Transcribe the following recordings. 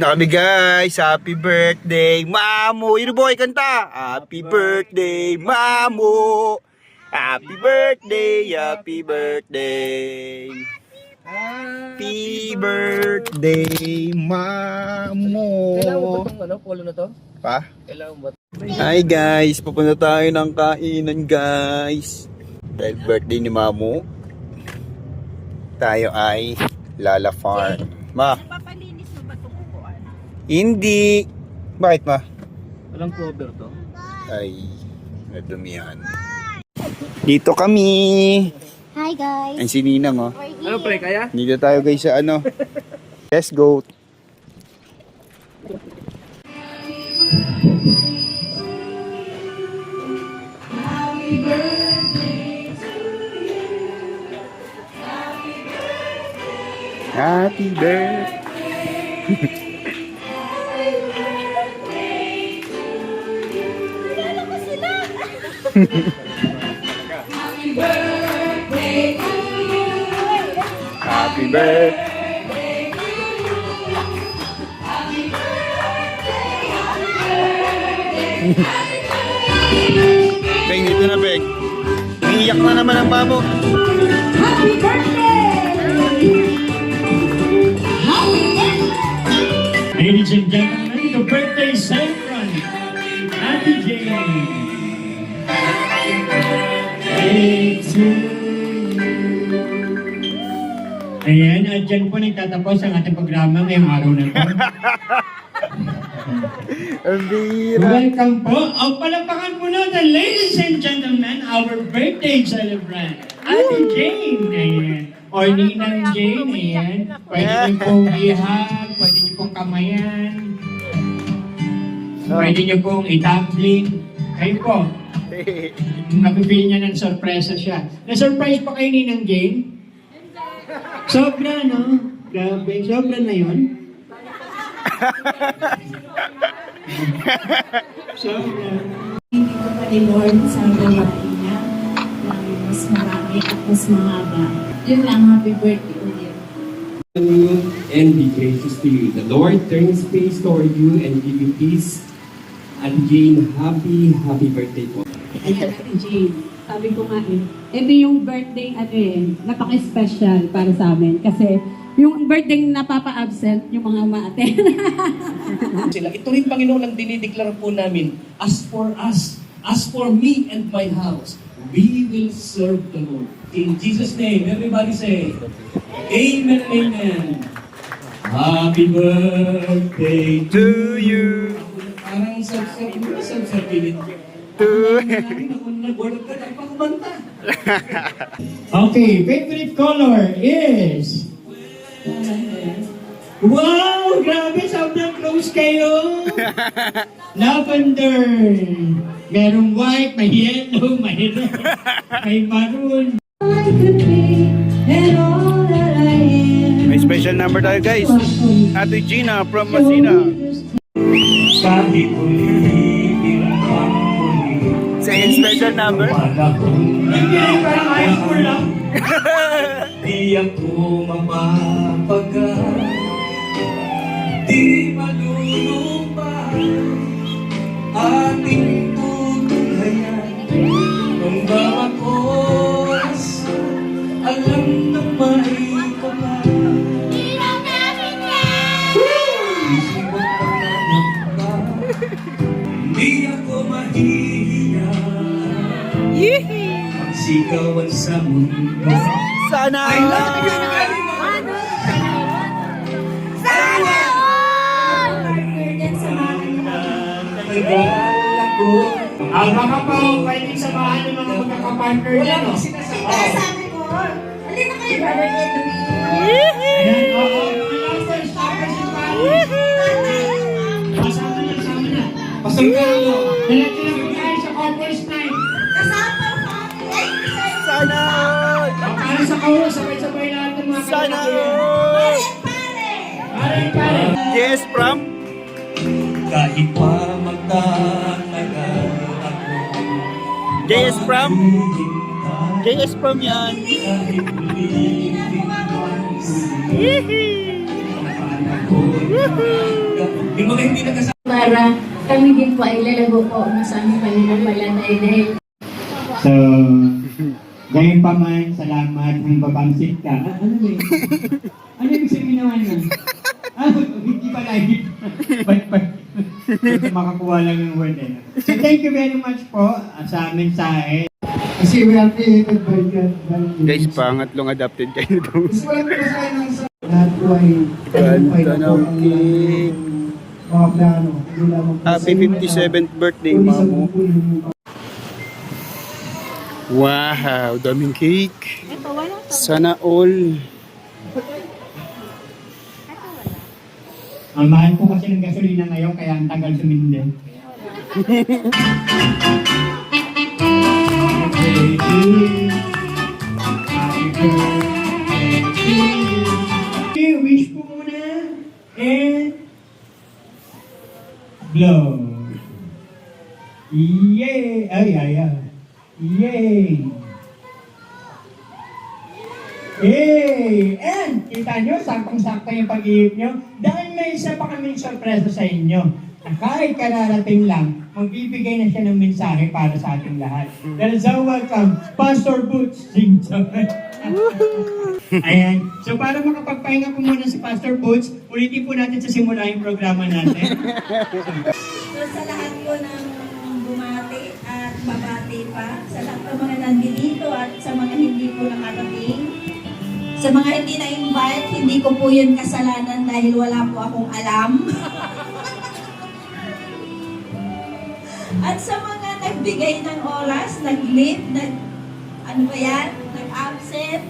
Na kami guys, happy birthday Mamo! Yun boy, kanta! Happy birthday Mamo! Happy birthday, happy birthday! Happy birthday Mamo! Kailangan mo ba itong polo na to? Pa? Kailangan mo ba? Hi guys, pupunta tayo ng kainan guys. Dahil birthday ni Mamo, tayo ay Lala Farm. Ma? Papalinis mo ba itong upuan? Hindi. Bakit ma? Walang cover to? Ay, nadumihan. Dito kami. Hi guys! Ay, si Ninang oh. We're here. Ano pre, kaya? Dito tayo guys sa ano. Let's go. Happy birthday. Kilala ko sila! Happy birthday. Peng, dito na Peng. Umiiyak na naman ang babo. Happy birthday! Ladies and gentlemen, the birthday celebrant, Ate Jane. Birthday to you. Ayan, at dyan po nagtatapos ang ating programa ngayong araw na ito. Ang bira. Welcome po. Ang palapakan po natin, ladies and gentlemen, our birthday celebrant, Ate Jane. Ayan. Or Ninang Jane. Ayan. Pwede niyo pong ihag, pwede niyo pong kamayan. Pwede niyo pong itambling. Kayo po. Mapipili niya ng sorpresa siya. Na-surprise pa kayo Ninang Jane? Sobra, no? Grabe, sobra na yun. Sobra. Hindi ko pa rin Lord sa gawain niya ng mas marami at mas mahaba. Yun lang, happy birthday ulit. And be gracious to you. The Lord turn His face toward you and give you peace. And Jane, happy birthday po. Ito, Jane, sabi ko nga ito yung birthday napaka-special para sa amin. Kasi yung birthday napapa-absent, yung mga umaaten. Sila. Ito rin Panginoon ang dinideklara po namin, as for us, as for me and my house, we will serve the Lord. In Jesus' name, everybody say, Amen, amen. Happy birthday To you. Parang sabsabilin. Okay, favorite color is... Wow! Grabe, sobrang close kayo! Lavender! Merong white, may yellow, may red, may maroon. May special number tayo guys. Ate Gina from Masina. Kahit ulitin ang muli. Second special number. Hindi, parang high school lang. Di ako mapapagal, di malulumpa, ating tutulayan. Nung bawat oras, alam na may kapal. Isipot ka na nakita, di ako mahihiya. Sigawan sa mundo. Sana Ay, all. Sana all! Ang mga pa, pwedeng samahan ng mga magkakapartner niya, no? Kaya sabi ko, halina kayo, Brother Edwin. Ayan, oo. Mga first Kasama na. Pasal ka mo. Dala-dala ko tayo sa couples night. Kasama ko. Ay, Sana all. Para sa kawo, sabay-sabay lahat ng mga Sana kapatid. all. Pare. Yes, from Kahit pa magtatagal ako, JS from JS from yan. kahit ulitin ang Woohoo! Yung mga hindi nagkasama. Para kami din po ay lalago po sa aming Panginoong Malanay dahil So, gayon pa man, salamat ng babangsit ka. Ano ba yun? Ano yung sabihin naman nun? Hindi pa live. Ba't makakuha lang yung word eh. So, thank you very much po sa mensahe. Kasi we are created by God. Guys, pangatlong adopted kayo daw. Kasi walang pinasaya ng isa. Lahat po ay Ganda ng cake. mga plano. Hindi lamang po Happy sa inyo, 57th birthday, kundi sa Mamo. buong yung Wow, daming cake. Sana all. Ang mahal po kasi ng gasolina ngayon, kaya ang tagal sumindi. Okay, wish po muna. And blow. Yay! Ay. Yay! Hey! And, kita nyo, saktong-sakto yung pag-iip nyo. Dahil may isa pa kaming sorpresa sa inyo. Na kahit kararating lang, magbibigay na siya ng mensahe para sa ating lahat. Dahil so welcome, Pastor Boots Sington. Ayan. So para makapagpahinga po muna si Pastor Boots, ulitin po natin sa simula yung programa natin. So sa lahat po ng bumati at babati pa, sa lahat ng mga nandito at sa mga hindi po nakarating, sa mga hindi na-invite, hindi ko po yun kasalanan dahil wala po akong alam. At sa mga nagbigay ng oras, nag-leave, nag-absent,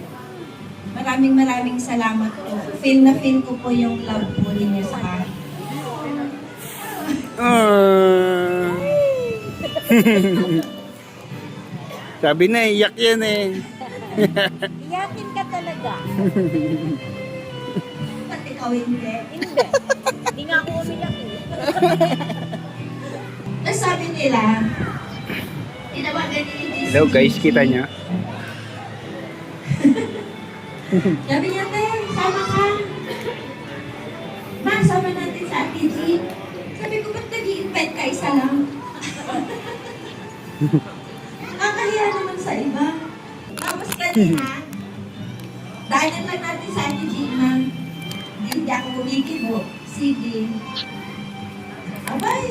maraming salamat po. Feel na feel ko po yung love po ninyo sa akin. Sabi na, iyak yan eh. Iyakin ka talaga. Ba't ikaw hindi? Hindi. Hindi nga ako umiyak eh. Tapos sabi nila, tinawagan ni Hello guys, kita niya. Sabi niya, te, sama ka. Ma, sama natin sa Ate Jean. Sabi ko, ba't nag-i-invite ka isa lang? Nakakahiya naman sa iba. Tapos kanina, dahil lang natin sa Ate Jean na hindi ako kumikibo. Sige. Abay,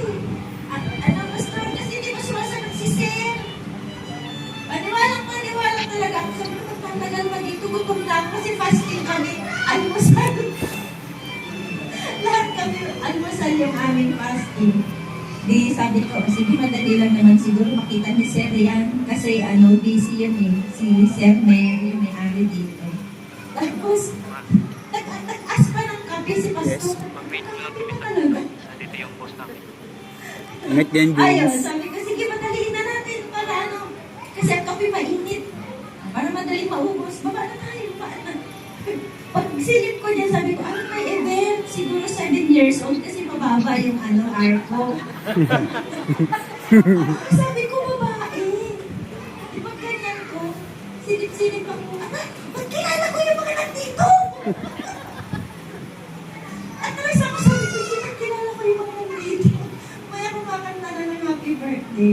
ano pastor, kasi hindi mo sumasagot si Sir. Paniwala talaga ako. Sabi ko, magpanagal maging gutom na ako kasi fasting kami. Almusal. Lahat kami almusal yung aming fasting. Di sabi ko, sige madali lang naman siguro makita ni Sir yan. Kasi busy yan eh. Si Sir Mary may ari dito. Tapos, nag-ask pa ng kape si Pastor. Talaga. Ingat yan, Ayun, James. sabi ko, sige madaliin na natin para kasi ang kape mainit. Para madali maubos. Baba na tayo, baba na. Pag silip ko niya, sabi ko, may event? Siguro 7 years old kasi mababa yung arko. Sabi ko, babae. Di ba ganyan ko? Silip-silip ako. Ba't kilala ko yung mga nandito? At nasa ako sabi ko, ba't kilala ko yung mga nandito? May ako kakanta na ng happy birthday.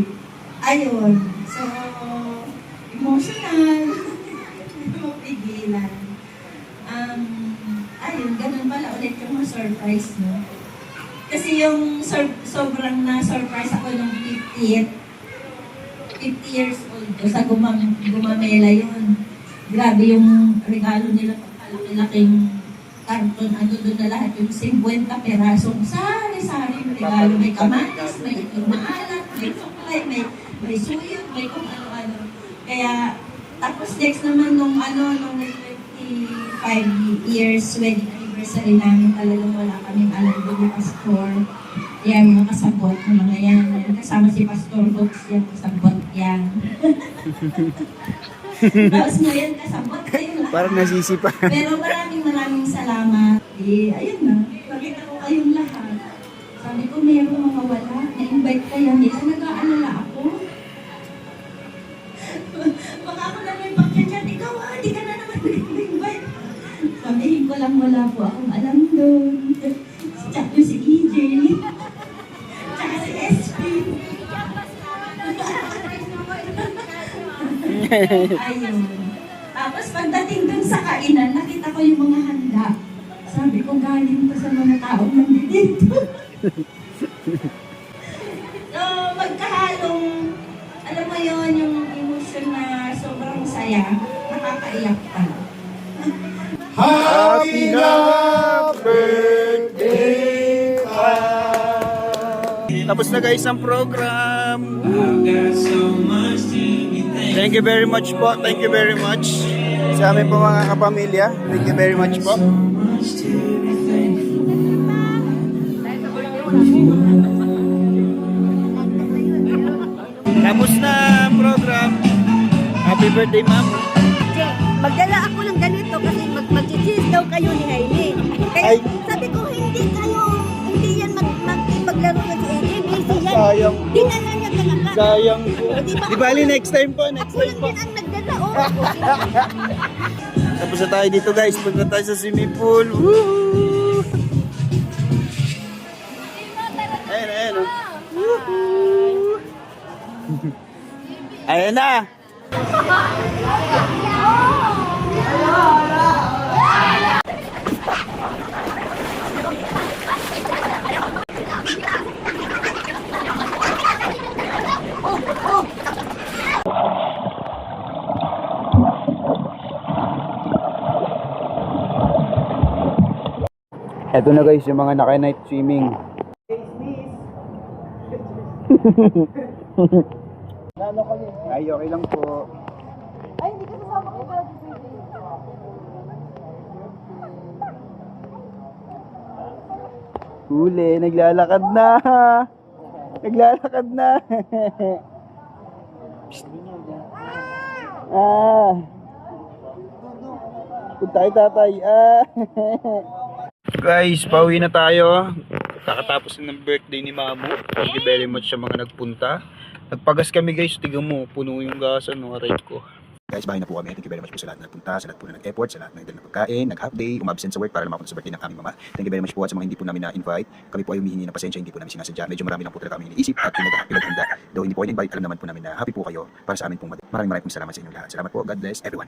Ayun. So, emotional. Hindi mo pigilan. Ayun, ganun pala ulit yung mga surprise, no? Kasi yung sobrang na-surprise ako nung 50 years old ko sa Gumamela yun. Grabe yung regalo nila, pagkalaki-laking karton, doon na lahat yung 50 perasong sari-sari yung regalo. May kamatis, may maalat, may suklay, may suyot, may kung ano-ano. Kaya, tapos next naman nung 25 years wedding anniversary namin, talagang wala kaming alam doon yung Pastor. Yan, mga kasabot ng mga yan. Kasama si Pastor Books, yan, kasabot yan. Tapos ngayon, kasabot kayo lahat. Parang nasisipa. Pero maraming salamat. Ayun na, nakita ko kayong lahat. Sabi ko, mayroong mga wala. Na-invite kayo, hindi na nag-aalala ako. Baka ako na may pagkachat, ikaw hindi ka na naman nag-invite. Sabihin ko lang, wala po akong alam doon. Chat ko si EJ. Ayun. Tapos pagdating dun sa kainan, nakita ko yung mga handa. Sabi ko, galing to sa mga taong nandito. So, magkahalong, alam mo yon yung emotion na sobrang saya, nakakaiyak pa. Happy birthday! Tapos na guys ang program. Thank you very much po. Thank you very much. Sa amin po mga kapamilya. Thank you very much po. Tapos na ang program. Happy birthday, ma'am. Magdala ako ng ganito kasi mag-cheese daw kayo ni Hailey. Kaya Ay. sabi ko, hindi yan maglaro na si AJ. Busy yan. Sayang. Dinala niya talaga. Sayang po. Di bali, next time po. Next Ako time lang po. din ang nagdala. Oh. Tapos na tayo dito guys. Punta tayo sa swimming pool. Woo! Ayan, ayan. Oh. Woohoo! Ayan na. Eto na guys, yung mga naka-night swimming. Ay, okay lang po. Ay, hindi ka sasama ko pala. Huli, naglalakad na. Naglalakad na. Ah. Punta kay tatay. Ah. Guys, pauwi na tayo. Kakatapos na ng birthday ni Mamu. Thank you very much sa mga nagpunta. Nagpagas kami guys, tignan mo, puno yung gasan, no, right ko. Guys, bahay na po kami. Thank you very much po sa lahat na nagpunta, sa lahat po na nag-effort, sa lahat na nagdala ng pagkain, nag-half day, umabsent sa work para lumapunta sa birthday ng aming mama. Thank you very much po at sa mga hindi po namin na-invite. Kami po ay humihingi ng pasensya, hindi po namin sinasadya. Medyo marami lang po talaga kami iniisip at pinaghanda. Though hindi po ay invite, alam naman po namin na happy po kayo para sa amin pong maraming salamat sa inyo lahat. Salamat po. God bless everyone.